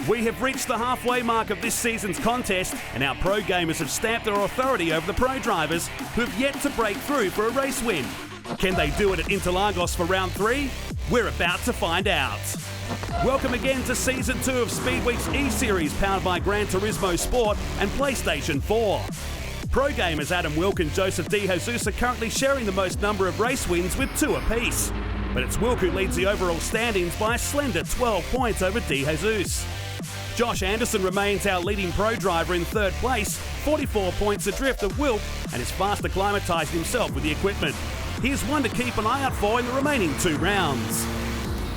We have reached the halfway mark of this season's contest, and our pro gamers have stamped their authority over the pro drivers who have yet to break through for a race win. Can they do it at Interlagos for round 3? We're about to find out. Welcome again to Season 2 of Speedweek's eSeries, powered by Gran Turismo Sport and PlayStation 4. Pro gamers Adam Wilk and Joseph De Jesus are currently sharing the most number of race wins with 2 apiece. But it's Wilk who leads the overall standings by a slender 12 points over De Jesus. Josh Anderson remains our leading pro driver in 3rd place, 44 points adrift of Wilk, and is fast acclimatising himself with the equipment. Here's one to keep an eye out for in the remaining 2 rounds.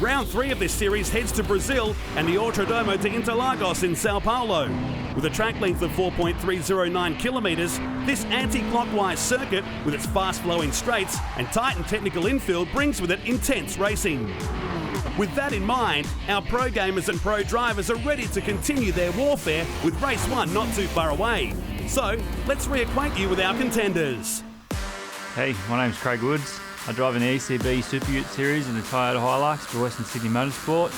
Round 3 of this series heads to Brazil and the Autodromo to Interlagos in Sao Paulo. With a track length of 4.309 kilometres, this anti-clockwise circuit, with its fast-flowing straights and tight and technical infield, brings with it intense racing. With that in mind, our pro gamers and pro drivers are ready to continue their warfare with race 1 not too far away. So, let's reacquaint you with our contenders. Hey, my name's Craig Woods. I drive in the ECB Super Ute Series in the Toyota Hilux for Western Sydney Motorsport.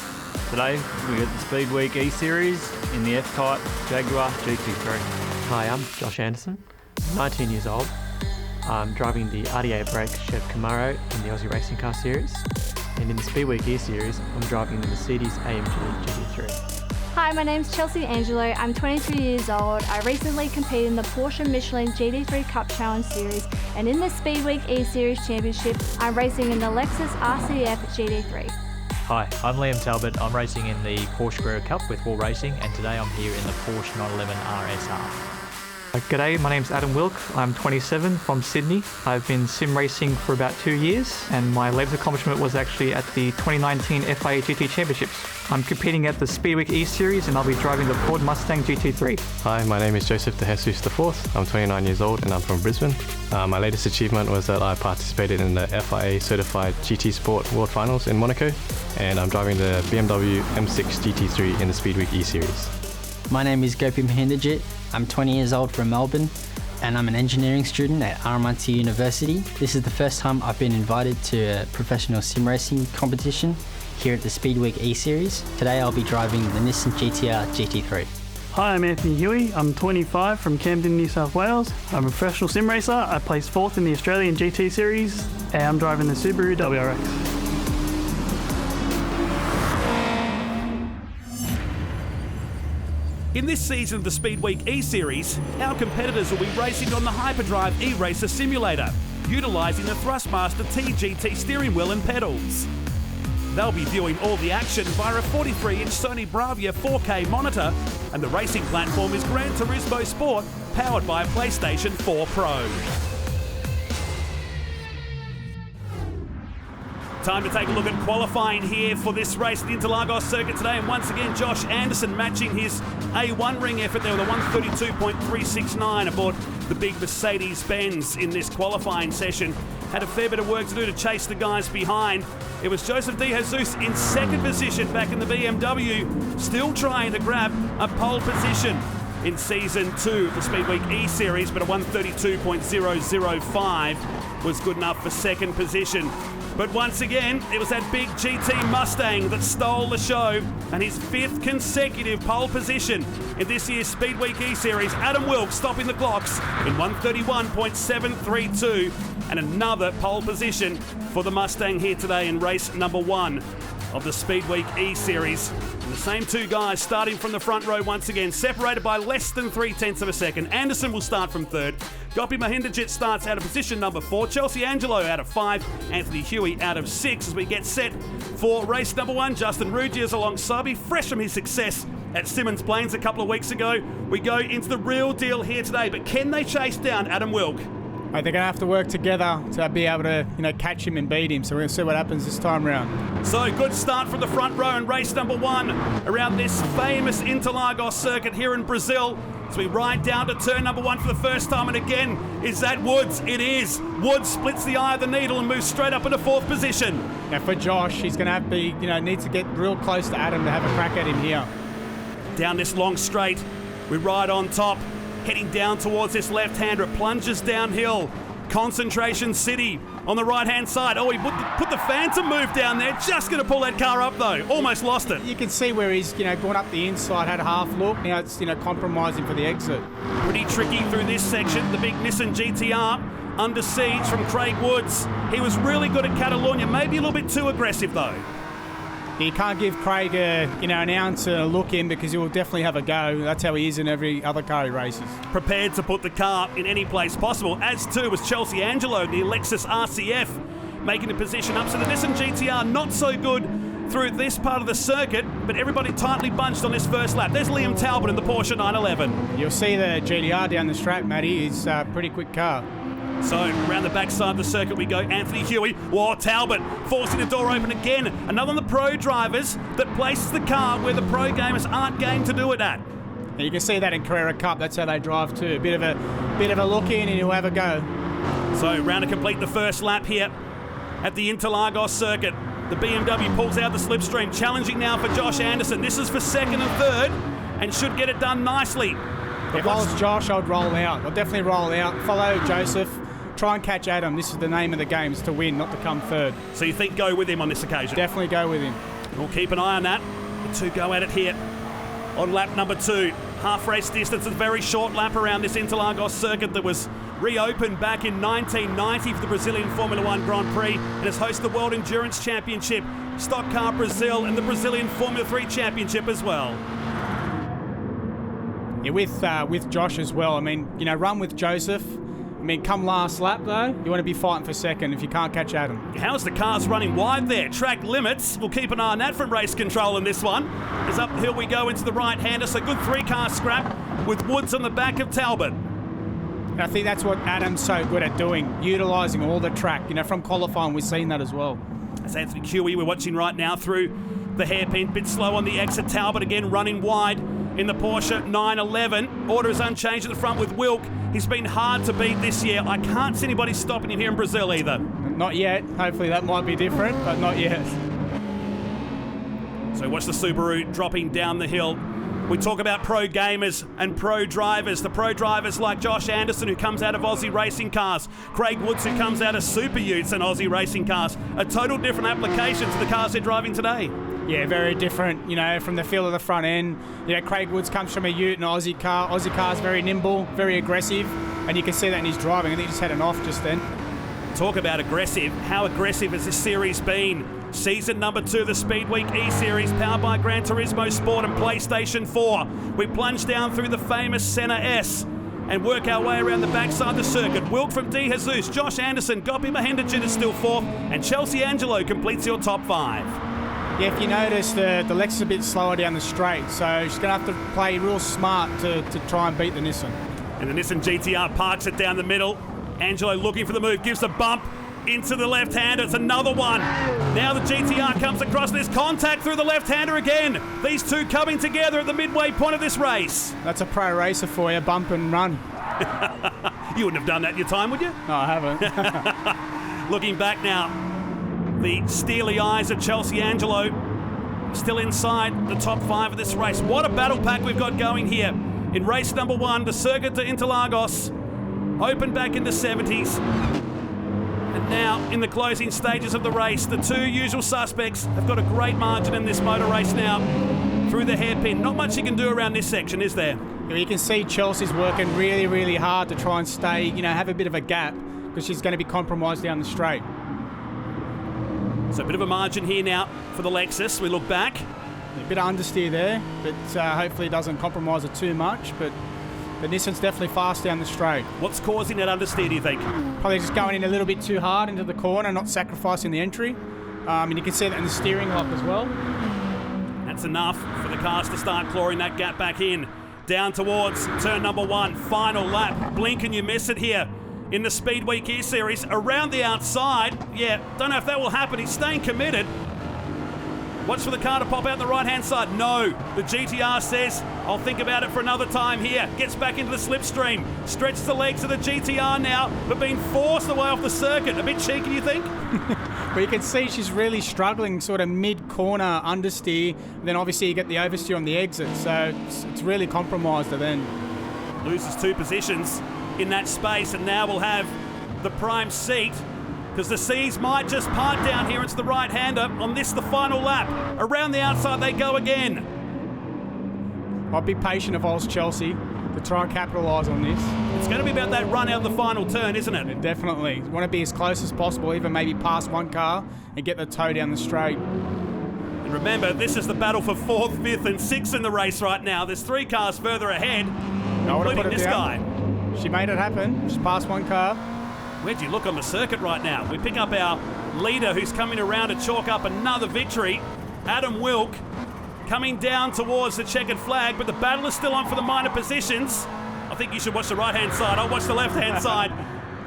Today, we got the Speedweek E-Series in the F-Type Jaguar GT3. Hi, I'm Josh Anderson, 19 years old. I'm driving the RDA Brake Chev Camaro in the Aussie Racing Car Series. And in the Speedweek E-Series, I'm driving the Mercedes AMG GT3. Hi, my name's Chelsea Angelo. I'm 22 years old. I recently competed in the Porsche Michelin GT3 Cup Challenge Series, and in the Speedweek E-Series Championship, I'm racing in the Lexus RCF GT3. Hi, I'm Liam Talbot. I'm racing in the Porsche Carrera Cup with Wall Racing, and today I'm here in the Porsche 911 RSR. G'day, my name's Adam Wilk. I'm 27 from Sydney. I've been sim racing for about 2 years, and my latest accomplishment was actually at the 2019 FIA GT Championships. I'm competing at the Speedweek E-Series, and I'll be driving the Ford Mustang GT3. Hi, my name is Joseph De Jesus IV. I'm 29 years old and I'm from Brisbane. My latest achievement was that I participated in the FIA Certified GT Sport World Finals in Monaco, and I'm driving the BMW M6 GT3 in the Speedweek E-Series. My name is Gopi Mahinderjit. I'm 20 years old from Melbourne, and I'm an engineering student at RMIT University. This is the first time I've been invited to a professional sim racing competition here at the Speedweek E-Series. Today I'll be driving the Nissan GTR GT3. Hi, I'm Anthony Huey. I'm 25 from Camden, New South Wales. I'm a professional sim racer. I placed 4th in the Australian GT Series, and I'm driving the Subaru WRX. In this season of the Speedweek E-Series, our competitors will be racing on the Hyperdrive E-Racer Simulator, utilising the Thrustmaster TGT steering wheel and pedals. They'll be viewing all the action via a 43-inch Sony Bravia 4K monitor, and the racing platform is Gran Turismo Sport, powered by a PlayStation 4 Pro. Time to take a look at qualifying here for this race at the Interlagos circuit today, and once again Josh Anderson matching his A1 ring effort there with a 132.369 aboard the big Mercedes-Benz in this qualifying session. Had a fair bit of work to do to chase the guys behind. It was Joseph De Jesus in 2nd position back in the BMW, still trying to grab a pole position in Season 2 of the Speedweek E-Series, but a 132.005 was good enough for 2nd position. But once again, it was that big GT Mustang that stole the show, and his 5th consecutive pole position in this year's Speedweek E-Series. Adam Wilk stopping the clocks in 131.732, and another pole position for the Mustang here today in race number 1 of the Speedweek E-Series. And the same 2 guys starting from the front row once again, separated by less than 0.3 of a second. Anderson will start from 3rd. Gopi Mahinderjit starts out of position number 4. Chelsea Angelo out of 5. Anthony Huey out of 6 as we get set for race number 1. Justin Ruggie is alongside me, fresh from his success at Simmons Plains a couple of weeks ago. We go into the real deal here today, but can they chase down Adam Wilk? They're going to have to work together to be able to, catch him and beat him. So we're going to see what happens this time round. So good start from the front row in race number 1 around this famous Interlagos circuit here in Brazil. As we ride down to turn number 1 for the first time, and again, is that Woods? It is. Woods splits the eye of the needle and moves straight up into 4th position. Now for Josh, he's going to have to be, needs to get real close to Adam to have a crack at him here. Down this long straight, we ride on top. Heading down towards this left-hander, it plunges downhill. Concentration City on the right-hand side. Oh, he put the Phantom move down there. Just going to pull that car up, though. Almost lost it. You can see where he's, going up the inside, had a half look. Now it's, compromising for the exit. Pretty tricky through this section. The big Nissan GTR under siege from Craig Woods. He was really good at Catalonia. Maybe a little bit too aggressive, though. You can't give Craig an ounce of a look in because he will definitely have a go. That's how he is in every other car he races. Prepared to put the car in any place possible, as too was Chelsea Angelo, the Lexus RCF, making the position up. So the Nissan GTR not so good through this part of the circuit, but everybody tightly bunched on this first lap. There's Liam Talbot in the Porsche 911. You'll see the GTR down the straight, Matty. It's a pretty quick car. So, around the backside of the circuit we go. Anthony Huey. Whoa, Talbot forcing the door open again. Another of the pro drivers that places the car where the pro gamers aren't game to do it at. And you can see that in Carrera Cup. That's how they drive too. A bit of a look in and he'll have a go. So, round to complete the first lap here at the Interlagos circuit. The BMW pulls out the slipstream. Challenging now for Josh Anderson. This is for second and third and should get it done nicely. If I was Josh, I'd roll out. I'd definitely roll out. Follow Joseph. Try and catch Adam. This is the name of the game, is to win, not to come third. So you think go with him on this occasion? Definitely go with him. We'll keep an eye on that. The two go at it here on lap number 2. Half race distance, a very short lap around this Interlagos circuit that was reopened back in 1990 for the Brazilian Formula One Grand Prix and has hosted the World Endurance Championship, Stock Car Brazil and the Brazilian Formula 3 Championship as well. Yeah, with Josh as well. I mean, run with Joseph. I mean, come last lap, though, you want to be fighting for second if you can't catch Adam. How's the cars running wide there? Track limits. We'll keep an eye on that from race control in this one. As uphill we go into the right-hander, so good 3-car scrap with Woods on the back of Talbot. And I think that's what Adam's so good at doing, utilising all the track. From qualifying, we've seen that as well. That's Anthony Huey we're watching right now through the hairpin. Bit slow on the exit. Talbot again running wide in the Porsche 911. Order is unchanged at the front with Wilk. He's been hard to beat this year. I can't see anybody stopping him here in Brazil either. Not yet. Hopefully that might be different, but not yet. So watch the Subaru dropping down the hill. We talk about pro gamers and pro drivers. The pro drivers like Josh Anderson, who comes out of Aussie racing cars. Craig Woods, who comes out of Super Utes and Aussie racing cars. A total different application to the cars they're driving today. Yeah, very different, from the feel of the front end. Craig Woods comes from a Ute and an Aussie car. Aussie car's very nimble, very aggressive, and you can see that in his driving. I think he just had an off just then. Talk about aggressive. How aggressive has this series been? Season number 2 of the Speedweek eSeries, powered by Gran Turismo Sport and PlayStation 4. We plunge down through the famous Senna S and work our way around the backside of the circuit. Wilk from De Jesus, Josh Anderson, Gopi Mahendrajit is still 4th, and Chelsea Angelo completes your top 5. Yeah, if you notice, the Lexus is a bit slower down the straight, so she's going to have to play real smart to try and beat the Nissan. And the Nissan GTR parks it down the middle. Angelo looking for the move, gives a bump into the left-hander. It's another one. Now the GTR comes across. There's contact through the left-hander again. These two coming together at the midway point of this race. That's a pro racer for you, bump and run. You wouldn't have done that in your time, would you? No, I haven't. Looking back now, the steely eyes of Chelsea Angelo still inside the top 5 of this race. What a battle pack we've got going here. In race number 1, the circuit to Interlagos, opened back in the 70s. And now, in the closing stages of the race, the two usual suspects have got a great margin in this motor race now through the hairpin. Not much you can do around this section, is there? You can see Chelsea's working really, really hard to try and stay, have a bit of a gap because she's going to be compromised down the straight. So a bit of a margin here now for the Lexus. We look back. A bit of understeer there, but hopefully it doesn't compromise it too much. But the Nissan's definitely fast down the straight. What's causing that understeer, do you think? Probably just going in a little bit too hard into the corner, not sacrificing the entry. And you can see that in the steering lock as well. That's enough for the cars to start clawing that gap back in. Down towards turn number 1. Final lap. Blink and you miss it here in the Speedweek eSeries. Around the outside. Yeah, don't know if that will happen. He's staying committed. Watch for the car to pop out the right-hand side. No, the GTR says, I'll think about it for another time here. Gets back into the slipstream. Stretches the legs of the GTR now, but being forced away off the circuit. A bit cheeky, you think? But you can see she's really struggling sort of mid-corner understeer. Then obviously you get the oversteer on the exit. So it's really compromised her then. Loses 2 positions in that space, and now we'll have the prime seat, because the seas might just part down here into the right-hander on this, the final lap. Around the outside they go again. I'd be patient if I was Chelsea to try and capitalise on this. It's going to be about that run out the final turn, isn't it? Definitely. You want to be as close as possible, even maybe past one car and get the toe down the straight. And remember, this is the battle for 4th, 5th and 6th in the race right now. There's 3 cars further ahead, including this guy. She made it happen. She's past one car. Where'd you look on the circuit right now? We pick up our leader who's coming around to chalk up another victory, Adam Wilk, coming down towards the checkered flag, but the battle is still on for the minor positions. I think you should watch the right-hand side. I'll watch the left-hand side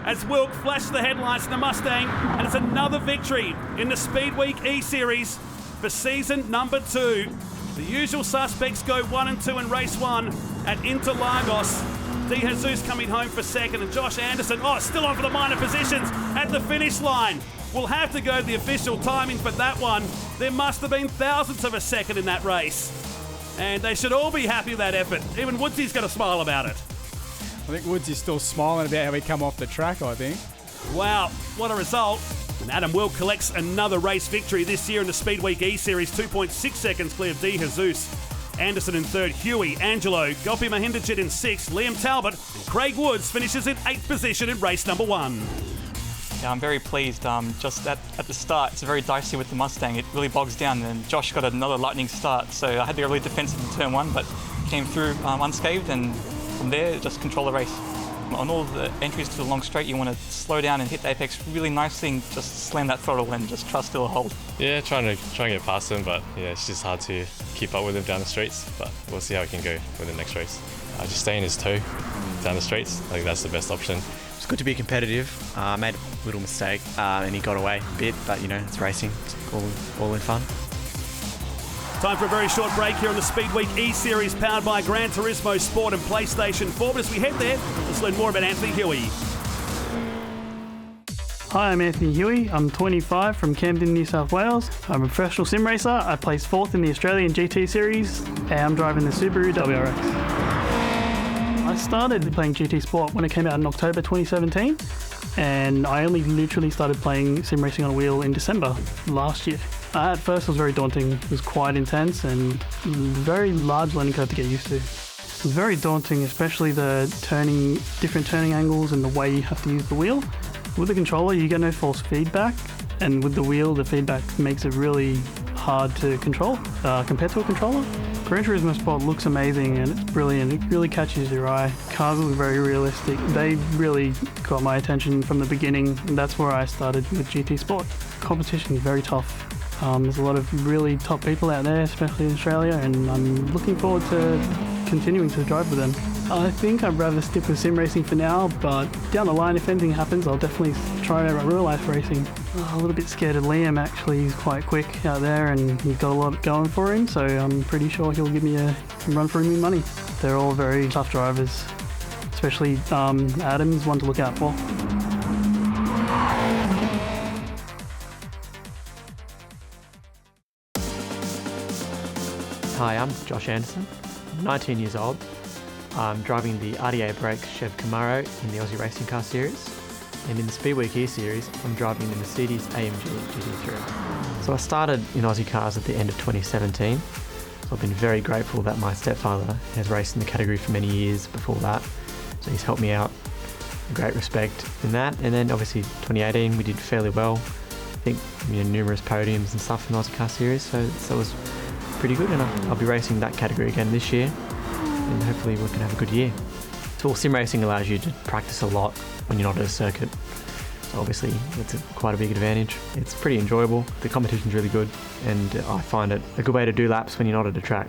as Wilk flashes the headlights in the Mustang, and it's another victory in the Speedweek eSeries for season number 2. The usual suspects go 1 and 2 in race 1 at Interlagos. De Jesus coming home for second, and Josh Anderson, still on for the minor positions at the finish line. We'll have to go to the official timing for that one. There must have been thousandths of a second in that race. And they should all be happy with that effort. Even Woodsy's got a smile about it. I think Woodsy's still smiling about how we come off the track, I think. Wow, what a result. And Adam Wilk collects another race victory this year in the Speedweek eSeries, 2.6 seconds clear of De Jesus. Anderson in 3rd, Huey, Angelo, Gopi Mahinderjit in 6th, Liam Talbot, and Craig Woods finishes in 8th position in race number 1. Yeah, I'm very pleased. Just at the start, it's very dicey with the Mustang. It really bogs down, and Josh got another lightning start, so I had to be really defensive in turn 1, but came through unscathed, and from there, just control the race. On all the entries to the long straight, you want to slow down and hit the apex really nicely and just slam that throttle and just trust it'll hold. Yeah, trying to get past him, but yeah, it's just hard to keep up with him down the straights, but we'll see how we can go with the next race. Just stay in his toe down the straights. I think that's the best option. It's good to be competitive. I made a little mistake and he got away a bit, but it's racing. It's all in fun. Time for a very short break here on the Speedweek eSeries powered by Gran Turismo Sport and PlayStation 4. But as we head there, let's learn more about Anthony Huey. Hi, I'm Anthony Huey. I'm 25 from Camden, New South Wales. I'm a professional sim racer. I placed 4th in the Australian GT Series and I'm driving the Subaru WRX. I started playing GT Sport when it came out in October 2017 and I only literally started playing sim racing on a wheel in December last year. At first it was very daunting. It was quite intense and very large learning curve to get used to. It was very daunting, especially the different turning angles and the way you have to use the wheel. With the controller, you get no false feedback, and with the wheel, the feedback makes it really hard to control compared to a controller. Gran Turismo Sport looks amazing and it's brilliant. It really catches your eye. Cars look very realistic. They really got my attention from the beginning, and that's where I started with GT Sport. Competition is very tough. There's a lot of really top people out there, especially in Australia, and I'm looking forward to continuing to drive with them. I think I'd rather stick with sim racing for now, but down the line, if anything happens, I'll definitely try real life racing. A little bit scared of Liam, actually. He's quite quick out there and he's got a lot going for him, so I'm pretty sure he'll give me a run for me money. They're all very tough drivers, especially Adam's one to look out for. Hi, I'm Josh Anderson. I'm 19 years old. I'm driving the RDA brake Chev Camaro in the Aussie Racing Car Series. And in the Speedweek E-Series, I'm driving the Mercedes AMG GT3. So I started in Aussie cars at the end of 2017. So I've been very grateful that my stepfather has raced in the category for many years before that. So he's helped me out. Great respect in that. And then obviously 2018, we did fairly well. I think numerous podiums and stuff in the Aussie Car Series. So that was pretty good, and I'll be racing that category again this year, and hopefully we can have a good year. So sim racing allows you to practice a lot when you're not at a circuit, so obviously that's quite a big advantage. It's pretty enjoyable, the competition's really good, and I find it a good way to do laps when you're not at a track.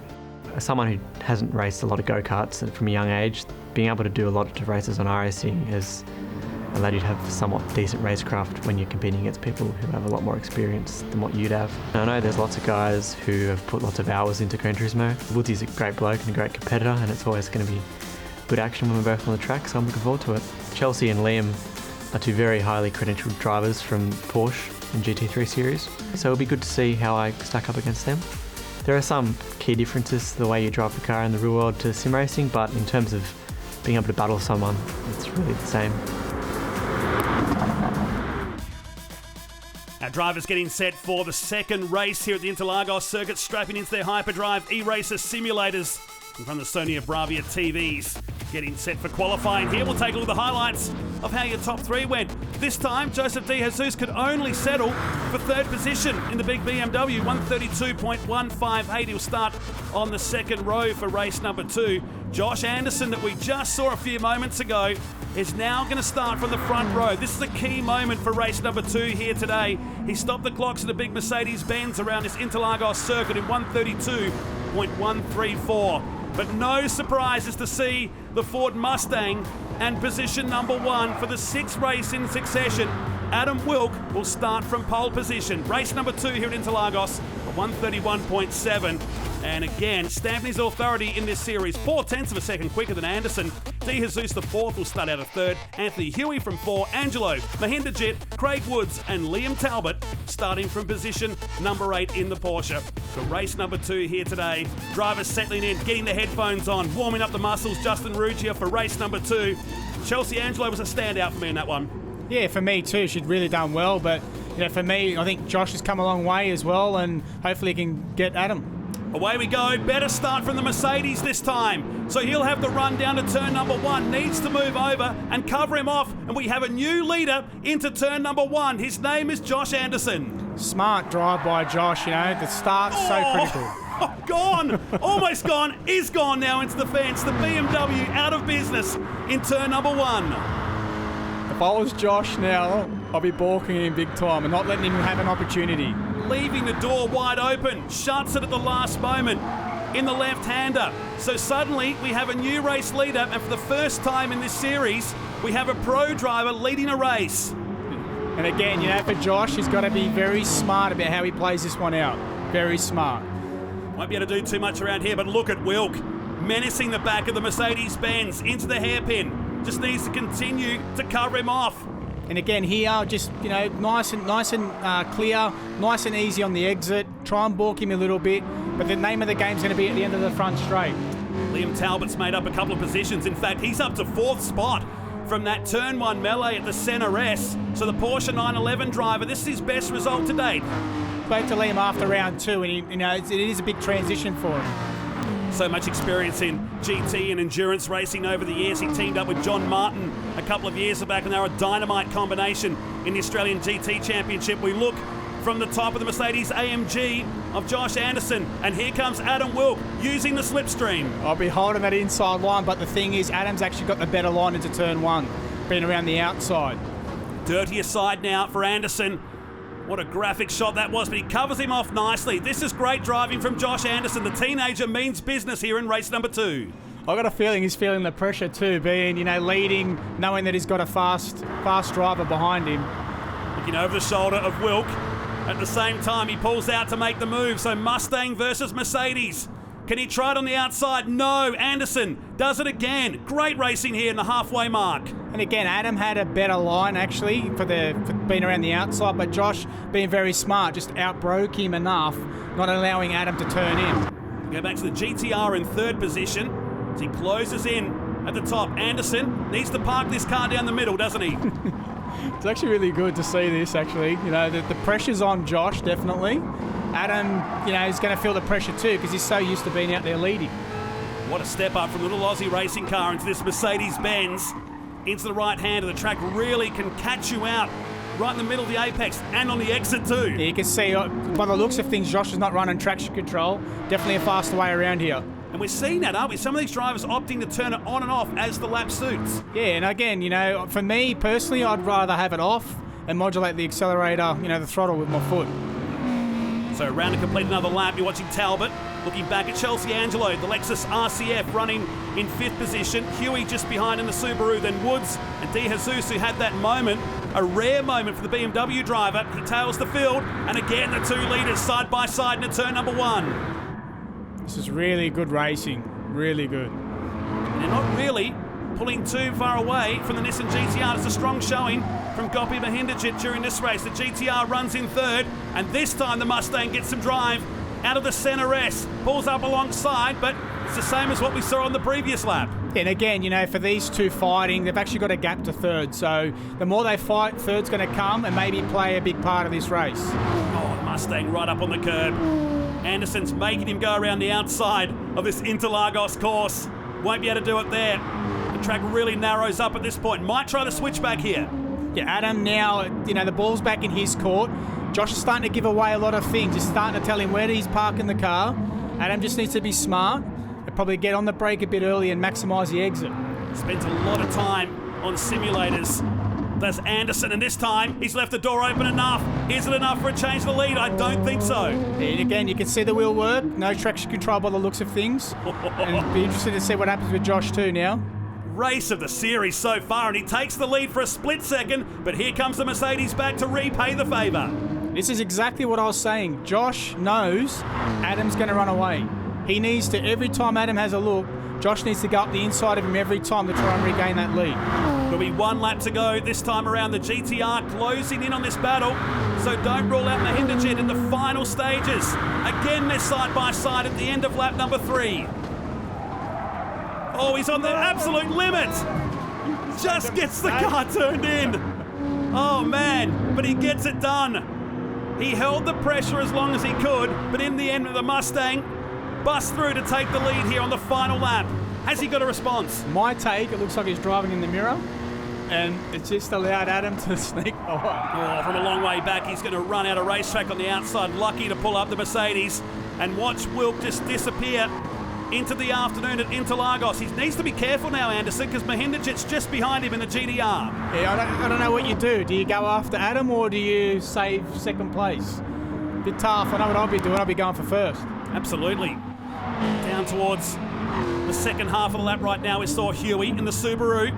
As someone who hasn't raced a lot of go-karts from a young age, being able to do a lot of races on iRacing has allowed you to have somewhat decent racecraft when you're competing against people who have a lot more experience than what you'd have. And I know there's lots of guys who have put lots of hours into Gran Turismo. Woodsy's a great bloke and a great competitor, and it's always going to be good action when we're both on the track, so I'm looking forward to it. Chelsea and Liam are two very highly credentialed drivers from Porsche and GT3 series, so it'll be good to see how I stack up against them. There are some key differences to the way you drive the car in the real world to sim racing, but in terms of being able to battle someone, it's really the same. drivers getting set for the second race here at the Interlagos circuit, strapping into their hyperdrive e-racer simulators in front of the Sony Bravia TVs. Getting set for qualifying here. We'll take a look at the highlights of how your top three went. This time, Joseph De Jesus could only settle for third position in the big BMW, 132.158. He'll start on the second row for race number 2. Josh Anderson, that we just saw a few moments ago, is now going to start from the front row. This is a key moment for race number 2 here today. He stopped the clocks in the big Mercedes-Benz around this Interlagos circuit in 132.134. But no surprises to see the Ford Mustang and position number 1 for the 6th race in succession. Adam Wilk will start from pole position. Race number 2 here at Interlagos, 131.7. And again, stamping his authority in this series, 0.4 of a second quicker than Anderson. De Jesus the 4th will start out of 3rd. Anthony Huey from 4. Angelo, Mahinderjit, Craig Woods and Liam Talbot starting from position number 8 in the Porsche. For race number 2 here today, drivers settling in, getting the headphones on, warming up the muscles. Justin Ruggia for race number 2. Chelsea Angelo was a standout for me in that one. Yeah, for me too. She'd really done well, but for me, I think Josh has come a long way as well, and hopefully he can get Adam. Away we go. Better start from the Mercedes this time. So he'll have the run down to turn number 1. Needs to move over and cover him off. And we have a new leader into turn number 1. His name is Josh Anderson. Smart drive by Josh, The start's so critical. Gone. Almost gone. Is gone now into the fence. The BMW out of business in turn number 1. If I was Josh now, I'll be balking him big time and not letting him have an opportunity. Leaving the door wide open, shuts it at the last moment in the left-hander. So suddenly we have a new race leader, and for the first time in this series, we have a pro driver leading a race. And again, for Josh, he's got to be very smart about how he plays this one out. Very smart. Won't be able to do too much around here, but look at Wilk menacing the back of the Mercedes-Benz into the hairpin. Just needs to continue to cover him off. And again here, just nice and clear, nice and easy on the exit. Try and balk him a little bit, but the name of the game's going to be at the end of the front straight. Liam Talbot's made up a couple of positions. In fact, he's up to 4th spot from that turn 1 melee at the Center S. So the Porsche 911 driver, this is his best result to date. Spoke to Liam after round 2, and it is a big transition for him. So much experience in GT and endurance racing over the years. He teamed up with John Martin a couple of years back, and they were a dynamite combination in the Australian GT Championship. We look from the top of the Mercedes AMG of Josh Anderson, and here comes Adam Wilk using the slipstream. I'll be holding that inside line, but the thing is, Adam's actually got the better line into turn 1, being around the outside. Dirtier side now for Anderson. What a graphic shot that was, but he covers him off nicely. This is great driving from Josh Anderson. The teenager means business here in race number 2. I've got a feeling he's feeling the pressure too, being, leading, knowing that he's got a fast driver behind him. Looking over the shoulder of Wilk. At the same time, he pulls out to make the move. So Mustang versus Mercedes. Can he try it on the outside? No. Anderson does it again. Great racing here in the halfway mark. And again, Adam had a better line actually for being around the outside, but Josh, being very smart, just outbroke him enough, not allowing Adam to turn in. Go back to the GTR in 3rd position as he closes in at the top. Anderson needs to park this car down the middle, doesn't he? It's actually really good to see this, actually. The pressure's on Josh, definitely. Adam, is going to feel the pressure too because he's so used to being out there leading. What a step up from the little Aussie racing car into this Mercedes-Benz. Into the right hand of the track, really can catch you out right in the middle of the apex and on the exit too. Yeah, you can see by the looks of things, Josh is not running traction control. Definitely a faster way around here. And we're seeing that, aren't we? Some of these drivers opting to turn it on and off as the lap suits. Yeah, and again, for me personally, I'd rather have it off and modulate the accelerator, the throttle with my foot. So around to complete another lap, you're watching Talbot looking back at Chelsea Angelo, the Lexus RCF running in 5th position. Huey just behind in the Subaru, then Woods and De Jesus, who had that moment, a rare moment for the BMW driver. He tails the field, and again the 2 leaders side by side into turn number 1. This is really good racing, really good. And they're not really pulling too far away from the Nissan GTR. It's a strong showing from Gopi Mahinderjit during this race. The GTR runs in 3rd, and this time the Mustang gets some drive out of the Center S. Pulls up alongside, but It's the same as what we saw on the previous lap. And again, you know, for these two fighting, they've actually got a gap to third. So the more they fight, third's going to come and maybe play a big part of this race. Oh, Mustang right up on the curb. Anderson's making him go around the outside of this Interlagos course. Won't be able to do it there. The track really narrows up at this point. Might try the switchback here. Yeah, Adam now, you know, the ball's back in his court. Josh is starting to give away a lot of things. He's starting to tell him where he's parking the car. Adam just needs to be smart and probably get on the brake a bit early and maximise the exit. Spent a lot of time on simulators. There's Anderson, and this time he's left the door open enough. Is it enough for a change of the lead? I don't think so. And again, you can see the wheel work. No traction control by the looks of things. And it'll be interesting to see what happens with Josh too now. Race of the series so far, and he takes the lead for a split second, but here comes the Mercedes back to repay the favour. This is exactly what I was saying. Josh knows Adam's going to run away. He needs to, every time Adam has a look, Josh needs to go up the inside of him every time to try and regain that lead. There'll be one lap to go this time around. The GTR closing in on this battle, so don't rule out Mahindra Jet in the final stages. Again, they're side by side at the end of lap number 3. Oh, he's on the absolute limit. Just gets the car turned in. Oh, man, but he gets it done. He held the pressure as long as he could, but in the end, the Mustang busts through to take the lead here on the final lap. Has he got a response? My take, it looks like he's driving in the mirror, and it's just allowed Adam to sneak away. Oh, from a long way back, he's going to run out of racetrack on the outside, lucky to pull up the Mercedes, and watch Wilk just disappear into the afternoon at Interlagos. He needs to be careful now, Anderson, because Mahindra Jet's just behind him in the GDR. Yeah, I don't know what you do. Do you go after Adam or do you save second place? Bit tough. I know what I'll be doing. I'll be going for first. Absolutely. Down towards the second half of the lap right now, we saw Huey in the Subaru.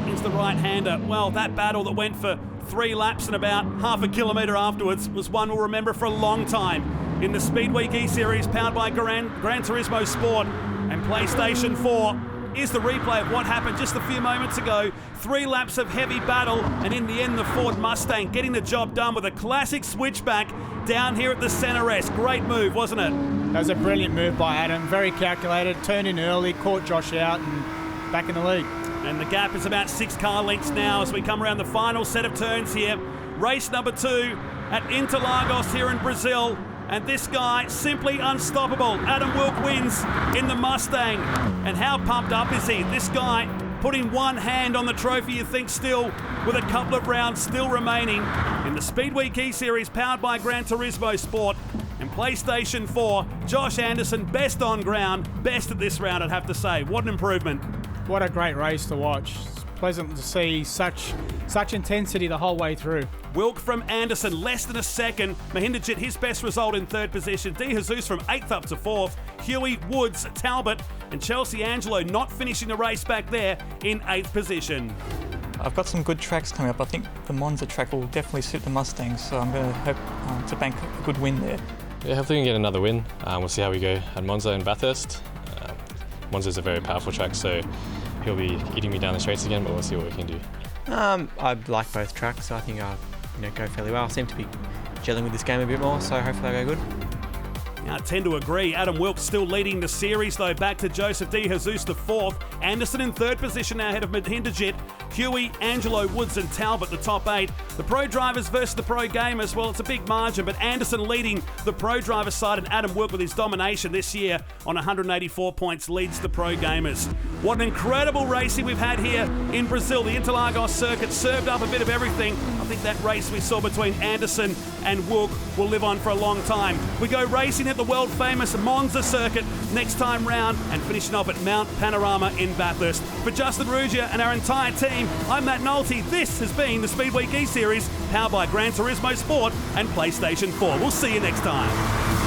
Into the right-hander. Well, that battle that went for 3 laps and about half a kilometre afterwards was one we'll remember for a long time. In the Speedweek eSeries, powered by Gran Turismo Sport and PlayStation 4, is the replay of what happened just a few moments ago. 3 laps of heavy battle, and in the end, the Ford Mustang getting the job done with a classic switchback down here at the centre S. Great move, wasn't it? That was a brilliant move by Adam. Very calculated, turned in early, caught Josh out, and back in the lead. And the gap is about 6 car lengths now as we come around the final set of turns here. Race number 2 at Interlagos here in Brazil. And this guy, simply unstoppable. Adam Wilk wins in the Mustang. And how pumped up is he? This guy putting one hand on the trophy, you think, still, with a couple of rounds still remaining in the Speedweek eSeries, powered by Gran Turismo Sport and PlayStation 4. Josh Anderson, best on ground, best at this round, I'd have to say. What an improvement. What a great race to watch. It's pleasant to see such intensity the whole way through. Wilk from Anderson, less than a second. Mahindra Jet, his best result in 3rd position. De Jesus from 8th up to 4th. Huey, Woods, Talbot, and Chelsea Angelo not finishing the race back there in 8th position. I've got some good tracks coming up. I think the Monza track will definitely suit the Mustangs, so I'm going to hope to bank a good win there. Yeah, hopefully we can get another win. We'll see how we go at Monza and Bathurst. Monza's a very powerful track, so he'll be eating me down the straights again, but we'll see what we can do. I like both tracks, so I think I'll go fairly well. I seem to be gelling with this game a bit more, so hopefully I'll go good. I tend to agree. Adam Wilkes still leading the series, though, back to Joseph De Jesus, the 4th. Anderson in 3rd position now ahead of Mahindra Jet. Huey, Angelo, Woods and Talbot, the top 8. The pro drivers versus the pro gamers, well, it's a big margin, but Anderson leading the pro driver side, and Adam Wilk with his domination this year on 184 points leads the pro gamers. What an incredible racing we've had here in Brazil. The Interlagos circuit served up a bit of everything. I think that race we saw between Anderson and Wilk will live on for a long time. We go racing at the world famous Monza circuit next time round, and finishing off at Mount Panorama in Bathurst. For Justin Rugia and our entire team, I'm Matt Nolte. This has been the Speedweek eSeries, powered by Gran Turismo Sport and PlayStation 4. We'll see you next time.